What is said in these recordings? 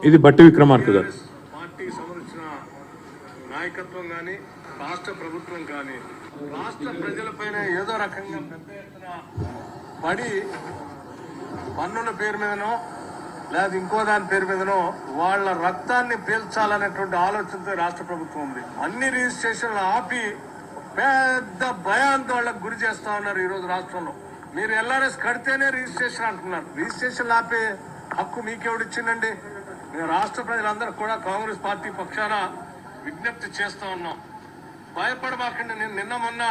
ఇది బట్టి విక్రమార్క గారు. పార్టీకి సంబంధించిన నాయకత్వం కానీ రాష్ట్ర ప్రభుత్వం కానీ రాష్ట్ర ప్రజలపైన ఏదో రకంగా పెద్ద ఎత్తున పడి పన్నుల పేరు మీదనో లేదా ఇంకో దాని పేరు మీదనో వాళ్ళ రక్తాన్ని పీల్చాలనేటువంటి ఆలోచనతో రాష్ట్ర ప్రభుత్వం ఉంది. అన్ని రిజిస్ట్రేషన్లు ఆపి పెద్ద భయాందోళనకు గురి చేస్తా ఉన్నారు. ఈరోజు రాష్ట్రంలో మీరు ఎల్ఆర్ఎస్ కడితేనే రిజిస్ట్రేషన్ అంటున్నారు. రిజిస్ట్రేషన్ ఆపే హక్కు మీకెవడిచ్చిందండి? మేము రాష్ట్ర ప్రజలందరూ కూడా కాంగ్రెస్ పార్టీ పక్షాన విజ్ఞప్తి చేస్తా ఉన్నాం. భయపడబాకండి. నేను నిన్న మొన్న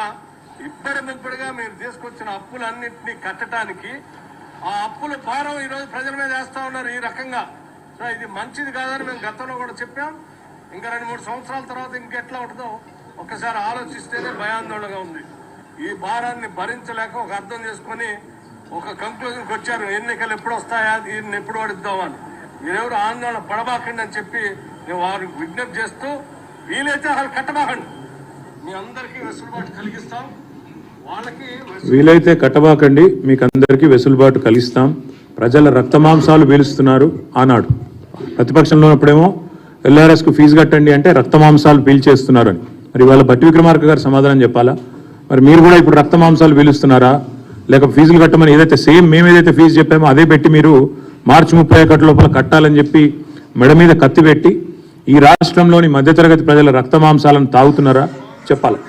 ఇప్పటిగా మీరు తీసుకొచ్చిన అప్పులన్నింటినీ కట్టడానికి ఆ అప్పుల భారం ఈరోజు ప్రజల మీద వేస్తా ఉన్నారు. ఈ రకంగా ఇది మంచిది కాదని మేము గతంలో కూడా చెప్పాం. ఇంకా 2-3 సంవత్సరాల తర్వాత ఇంకెట్లా ఉంటుందో ఒక్కసారి ఆలోచిస్తేనే భయాందోళనగా ఉంది. ఈ భారాన్ని భరించలేక ఒక అర్థం చేసుకుని ఒక కంక్లూజన్కి వచ్చారు. ఎన్నికలు ఎప్పుడు వస్తాయా, దీన్ని ఎప్పుడు ఓడిద్దామని. మీరెవరు ఆందోళన పడబాకండి అని చెప్పి నేను వారికి విజ్ఞప్తి చేస్తూ, వీలైతే అసలు కట్టబాకండి. మీ అందరికీ వెసులుబాటు కలిగిస్తాం. వాళ్ళకి వీలైతే కట్టబాకండి, మీకు అందరికీ వెసులుబాటు కలిగిస్తాం. ప్రజల రక్తమాంసాలు పీలుస్తున్నారు. ఆనాడు ప్రతిపక్షంలో ఉన్నప్పుడేమో ఎల్ఆర్ఎస్కు ఫీజు కట్టండి అంటే రక్తమాంసాలు పీల్చేస్తున్నారు అని. మరి వాళ్ళ బట్టి విక్రమార్క గారు సమాధానం చెప్పాలా? మరి మీరు కూడా ఇప్పుడు రక్తమాంసాలు పీలుస్తున్నారా? లేక ఫీజులు కట్టమని ఏదైతే సేమ్ మేము ఏదైతే ఫీజు చెప్పామో అదే పెట్టి మీరు మార్చి 31 లోపల కట్టాలని చెప్పి మెడ మీద కత్తి పెట్టి ఈ రాష్ట్రంలోని మధ్యతరగతి ప్రజల రక్తమాంసాలను తాగుతున్నారా? చెప్పాలి.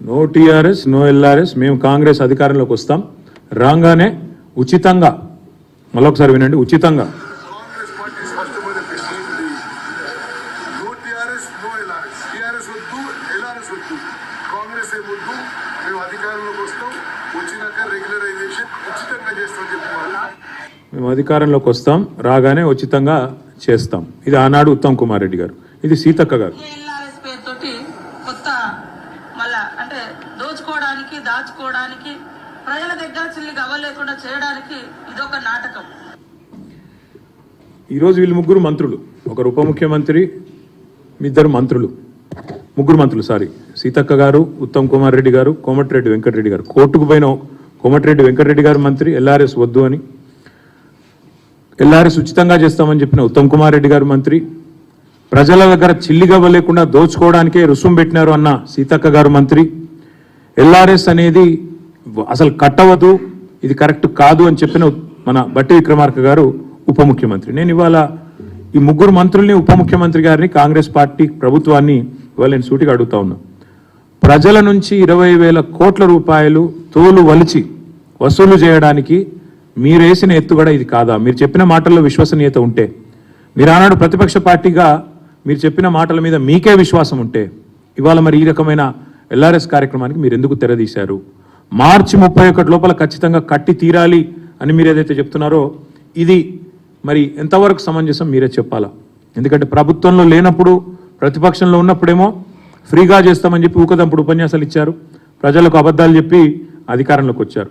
No TRS no LRS. మేము కాంగ్రెస్ అధికారంలోకి వస్తాం, రాగానే ఉచితంగా, మళ్ళొకసారి వినండి, ఉచితంగా మేము అధికారంలోకి వస్తాం, రాగానే ఉచితంగా చేస్తాం. ఇది ఆనాడు ఉత్తమ్ కుమార్ రెడ్డి గారు, ఇది సీతక్క గారు. అంటే దోచుకోవడానికి, దాచుకోవడానికి, ప్రజల దగ్గర చిల్లికి అవ్వలేకుండా చేయడానికి ఇదొక నాటకం. ఈరోజు వీళ్ళు ముగ్గురు మంత్రులు, ఒకరు ఉప ముఖ్యమంత్రి, ఇద్దరు మంత్రులు, ముగ్గురు మంత్రులు సీతక్క గారు, ఉత్తమ్ కుమార్ రెడ్డి గారు, కోమటిరెడ్డి వెంకటరెడ్డి గారు. కోర్టుకు పోయిన కోమటిరెడ్డి వెంకటరెడ్డి గారు మంత్రి, ఎల్ఆర్ఎస్ వద్దు అని, ఎల్ఆర్ఎస్ ఉచితంగా చేస్తామని చెప్పిన ఉత్తమ్ కుమార్ రెడ్డి గారు మంత్రి, ప్రజల దగ్గర చిల్లిగవ్వ లేకుండా దోచుకోవడానికే రుసుము పెట్టినారు అన్న సీతక్క గారు మంత్రి, ఎల్ఆర్ఎస్ అనేది అసలు కట్టవద్దు, ఇది కరెక్ట్ కాదు అని చెప్పిన మన బట్టి విక్రమార్క గారు ఉప ముఖ్యమంత్రి. నేను ఇవాళ ఈ ముగ్గురు మంత్రుల్ని, ఉప ముఖ్యమంత్రి గారిని, కాంగ్రెస్ పార్టీ ప్రభుత్వాన్ని ఇవాళ నేను సూటిగా అడుగుతా ఉన్నా. ప్రజల నుంచి 20,000 కోట్ల రూపాయలు తోలు వలిచి వసూలు చేయడానికి మీరేసిన ఎత్తుగడ ఇది కాదా? మీరు చెప్పిన మాటల్లో విశ్వసనీయత ఉంటే, మీరు ఆనాడు ప్రతిపక్ష పార్టీగా మీరు చెప్పిన మాటల మీద మీకే విశ్వాసం ఉంటే, ఇవాళ మరి ఈ రకమైన ఎల్ఆర్ఎస్ కార్యక్రమానికి మీరు ఎందుకు తెరదీశారు? మార్చి 31 లోపల ఖచ్చితంగా కట్టి తీరాలి అని మీరు ఏదైతే చెప్తున్నారో ఇది మరి ఎంతవరకు సమంజసం మీరే చెప్పాలా. ఎందుకంటే ప్రభుత్వంలో లేనప్పుడు, ప్రతిపక్షంలో ఉన్నప్పుడేమో ఫ్రీగా చేస్తామని చెప్పి ఊకదంపుడు ఉపన్యాసాలు ఇచ్చారు, ప్రజలకు అబద్ధాలు చెప్పి అధికారంలోకి వచ్చారు.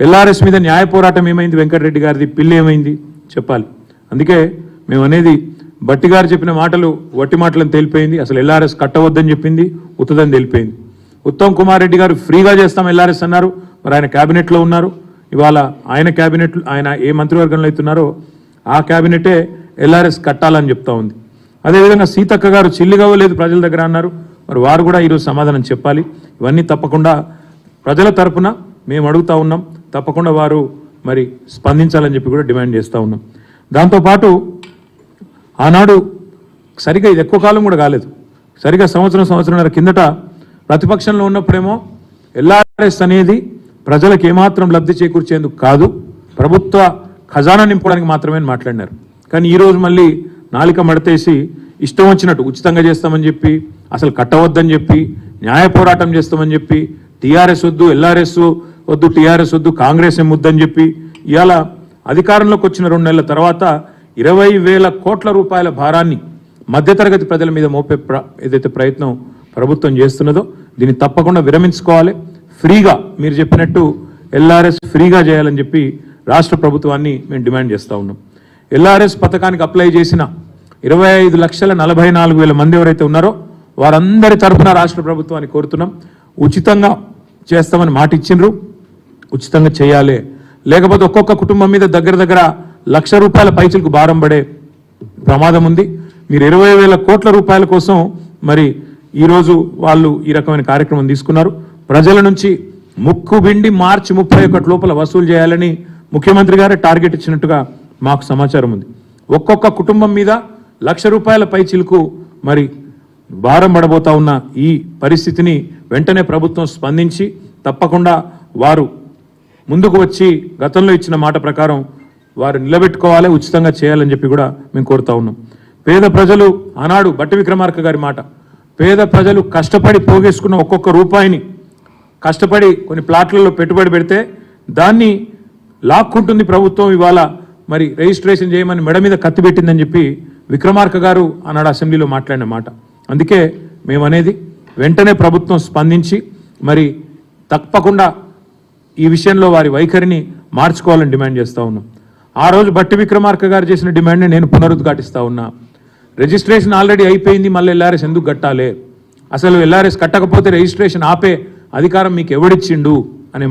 ఎల్ఆర్ఎస్ మీద న్యాయ పోరాటం ఏమైంది? వెంకటరెడ్డి గారిది పిల్లి ఏమైంది? చెప్పాలి. అందుకే మేము అనేది, బట్టి గారు చెప్పిన మాటలు వట్టి మాటలను తేలిపోయింది. అసలు ఎల్ఆర్ఎస్ కట్టవద్దని చెప్పింది ఉత్తదని తేలిపోయింది. ఉత్తమ్ కుమార్ రెడ్డి గారు ఫ్రీగా చేస్తాం ఎల్ఆర్ఎస్ అన్నారు, మరి ఆయన క్యాబినెట్లో ఉన్నారు. ఇవాళ ఆయన క్యాబినెట్, ఆయన ఏ మంత్రివర్గంలో అవుతున్నారో ఆ క్యాబినెటే ఎల్ఆర్ఎస్ కట్టాలని చెప్తా ఉంది. అదేవిధంగా సీతక్క గారు చిల్లిగవ్వలేదు ప్రజల దగ్గర అన్నారు, మరి వారు కూడా ఈరోజు సమాధానం చెప్పాలి. ఇవన్నీ తప్పకుండా ప్రజల తరపున మేము అడుగుతా ఉన్నాం, తప్పకుండా వారు మరి స్పందించాలని చెప్పి కూడా డిమాండ్ చేస్తూ ఉన్నాం. దాంతోపాటు ఆనాడు సరిగా, ఇది ఎక్కువ కాలం కూడా కాలేదు, సరిగా సంవత్సరంన్నర కిందట ప్రతిపక్షంలో ఉన్నప్పుడేమో ఎల్ఆర్ఎస్ అనేది ప్రజలకు ఏమాత్రం లబ్ధి చేకూర్చేందుకు కాదు, ప్రభుత్వ ఖజానా నింపడానికి మాత్రమే మాట్లాడినారు. కానీ ఈరోజు మళ్ళీ నాలిక మడతేసి ఇష్టం వచ్చినట్టు ఉచితంగా చేస్తామని చెప్పి, అసలు కట్టవద్దని చెప్పి, న్యాయ పోరాటం చేస్తామని చెప్పి, టీఆర్ఎస్ వద్దు, ఎల్ఆర్ఎస్ వద్దు, టీఆర్ఎస్ వద్దు, కాంగ్రెస్ ముద్దని చెప్పి, ఇవాళ అధికారంలోకి వచ్చిన 2 నెలల తర్వాత 20,000 కోట్ల రూపాయల భారాన్ని మధ్యతరగతి ప్రజల మీద మోపే ఏదైతే ప్రయత్నం ప్రభుత్వం చేస్తున్నదో దీన్ని తప్పకుండా విరమించుకోవాలి. ఫ్రీగా మీరు చెప్పినట్టు ఎల్ఆర్ఎస్ ఫ్రీగా చేయాలని చెప్పి రాష్ట్ర ప్రభుత్వాన్ని మేము డిమాండ్ చేస్తూ ఉన్నాం. ఎల్ఆర్ఎస్ పథకానికి అప్లై చేసిన 25,44,000 మంది ఎవరైతే ఉన్నారో వారందరి తరఫున రాష్ట్ర ప్రభుత్వాన్ని కోరుతున్నాం, ఉచితంగా చేస్తామని మాట ఇచ్చిండ్రు, ఉచితంగా చేయాలి. లేకపోతే ఒక్కొక్క కుటుంబం మీద దగ్గర దగ్గర ₹1,00,000 పైచలకు భారం పడే ప్రమాదం ఉంది. మీరు 20,000 కోట్ల రూపాయల కోసం మరి ఈరోజు వాళ్ళు ఈ రకమైన కార్యక్రమం తీసుకున్నారు. ప్రజల నుంచి ముక్కుబిండి మార్చి 31 లోపల వసూలు చేయాలని ముఖ్యమంత్రి గారే టార్గెట్ ఇచ్చినట్టుగా మాకు సమాచారం ఉంది. ఒక్కొక్క కుటుంబం మీద ₹1,00,000 పైచిలకు మరి భారం పడబోతా ఉన్న ఈ పరిస్థితిని వెంటనే ప్రభుత్వం స్పందించి తప్పకుండా వారు ముందుకు వచ్చి గతంలో ఇచ్చిన మాట ప్రకారం వారు నిలబెట్టుకోవాలి, ఉచితంగా చేయాలని చెప్పి కూడా మేము కోరుతా ఉన్నాం. పేద ప్రజలు ఆనాడు బట్టి విక్రమార్క గారి మాట, పేద ప్రజలు కష్టపడి పోగేసుకున్న ఒక్కొక్క రూపాయిని కష్టపడి కొన్ని ప్లాట్లలో పెట్టుబడి పెడితే దాన్ని లాక్కుంటుంది ప్రభుత్వం. ఇవాళ మరి రిజిస్ట్రేషన్ చేయమని మెడ మీద కత్తి పెట్టిందని చెప్పి విక్రమార్క గారు ఆనాడు అసెంబ్లీలో మాట్లాడిన మాట. అందుకే మేము అనేది వెంటనే ప్రభుత్వం స్పందించి మరి తప్పకుండా ఈ విషయంలో వారి వైఖరిని మార్చుకోవాలని డిమాండ్ చేస్తూ ఉన్నాం. ఆ రోజు బట్టి విక్రమార్క గారు చేసిన డిమాండ్ని నేను పునరుద్ఘాటిస్తూ ఉన్నా. రిజిస్ట్రేషన్ ఆల్రెడీ అయిపోయింది, మళ్ళీ ఎల్ఆర్ఎస్ ఎందుకు కట్టాలి? అసలు ఎల్ఆర్ఎస్ కట్టకపోతే రిజిస్ట్రేషన్ ఆపే అధికారం మీకు ఎవడిచ్చిండు?